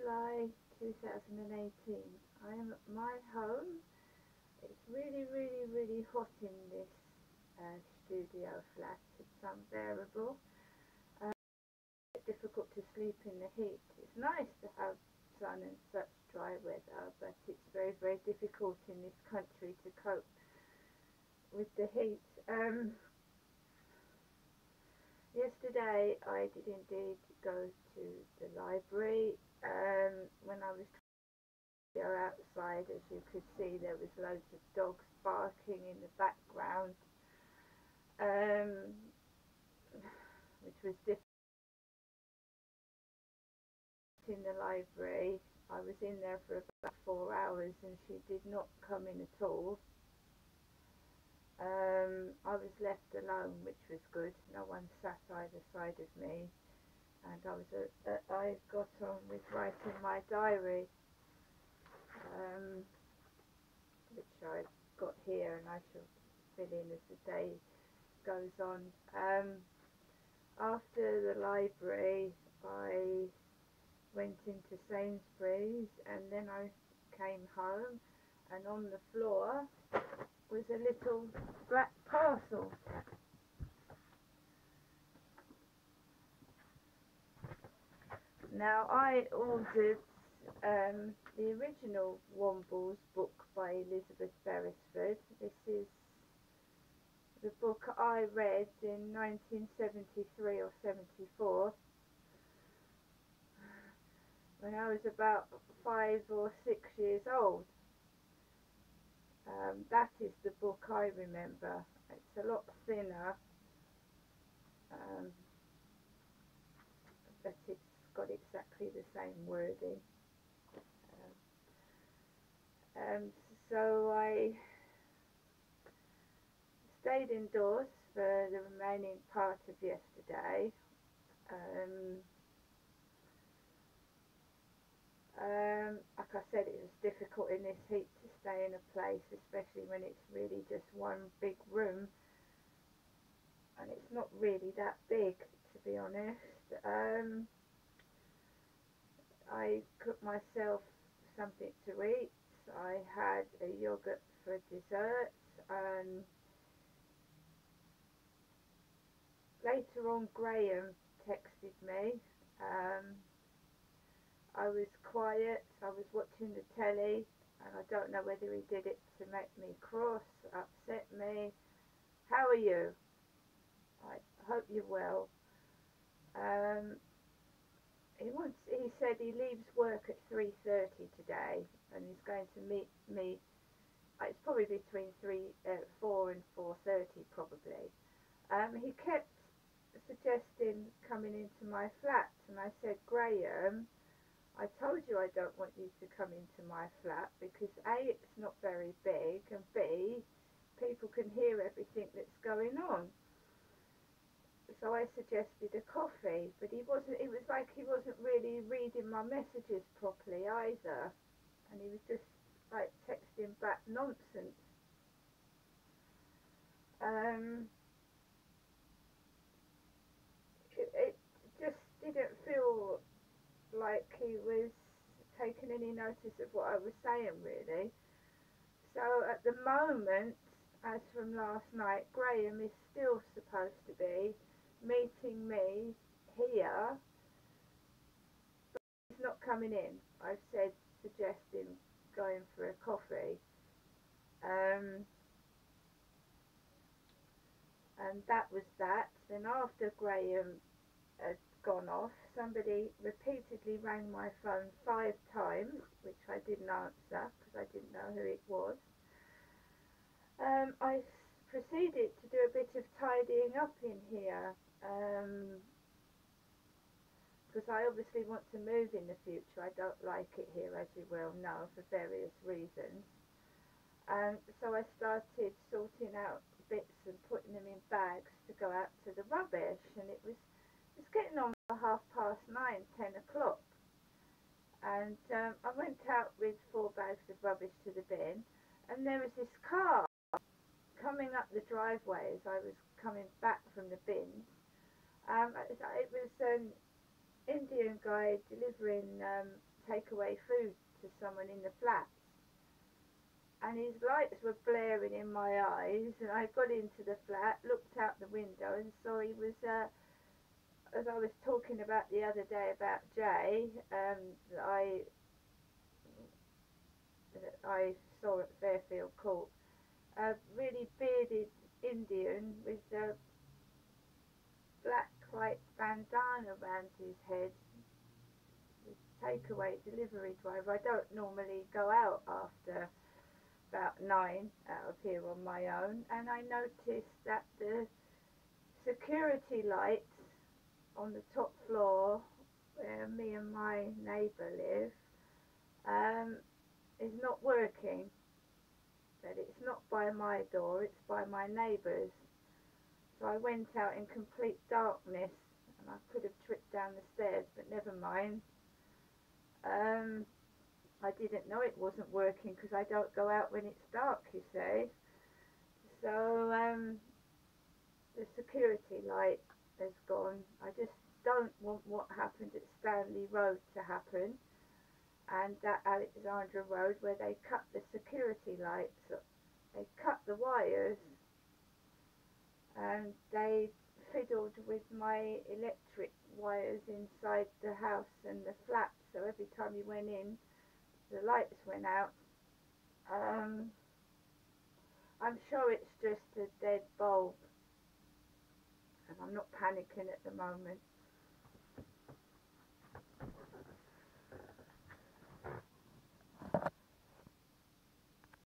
July 2018. I am at my home. It's really hot in this studio flat. It's unbearable. It's difficult to sleep in the heat. It's nice to have sun and such dry weather, but it's very difficult in this country to cope with the heat. Yesterday I did indeed go to the library. When I was trying to go outside, as you could see, there was loads of dogs barking in the background, um, which was different in the library. I was in there for about 4 hours and she did not come in at all. I was left alone, which was good. No one sat either side of me, and I got on with writing my diary, which I've got here, and I shall fill in as the day goes on. After the library, I went into Sainsbury's, and then I came home, and on the floor was a little black parcel. Now, I ordered the original Wombles book by Elizabeth Beresford. This is the book I read in 1973 or 74 when I was about 5 or 6 years old. That is the book I remember. It's a lot thinner, but it's got exactly the same wording. So I stayed indoors for the remaining part of yesterday. Like I said, it was difficult in this heat to stay in a place, especially when it's really just one big room, and it's not really that big, to be honest. I cooked myself something to eat. I had a yogurt for dessert, and later on Graham texted me. I was quiet, I was watching the telly, and I don't know whether he did it to make me cross, upset me. How are you? I hope you're well. He said he leaves work at 3:30 today, and he's going to meet me. It's probably between 4 and 4:30 probably. He kept suggesting coming into my flat, and I said, Graham, I told you I don't want you to come into my flat because A, it's not very big, and B, people can hear everything that's going on. So I suggested a coffee, but it was like he wasn't really reading my messages properly either, and he was just like texting back nonsense. It just didn't feel like he was taking any notice of what I was saying, really. So at the moment, as from last night, Graham is still supposed to be meeting me here, but he's not coming in. I've said, suggesting going for a coffee. And that was that. Then after Graham had gone off, somebody repeatedly rang my phone 5 times, which I didn't answer because I didn't know who it was. I proceeded to do a bit of tidying up in here, because I obviously want to move in the future. I don't like it here, as you well know, for various reasons. So I started sorting out bits and putting them in bags to go out to the rubbish, and it was getting on for 9:30, 10 o'clock. And I went out with 4 bags of rubbish to the bin, and there was this car coming up the driveway as I was coming back from the bins. It was an Indian guy delivering take away food to someone in the flats. And his lights were blaring in my eyes, and I got into the flat, looked out the window, and saw he was, as I was talking about the other day about Jay, that I saw at Fairfield Court, a really bearded Indian with a black white bandana around his head, the takeaway delivery driver. I don't normally go out after about 9 out of here on my own, and I noticed that the security lights on the top floor where me and my neighbour live is not working. That it's not by my door, it's by my neighbour's. So I went out in complete darkness, and I could have tripped down the stairs, but never mind. I didn't know it wasn't working because I don't go out when it's dark, you see. So the security light has gone. I just don't want what happened at Stanley Road to happen, and that Alexandra Road where they cut the security lights. They cut the wires, and they fiddled with my electric wires inside the house and the flat, so every time you went in the lights went out. I'm sure it's just a dead bulb, and I'm not panicking at the moment.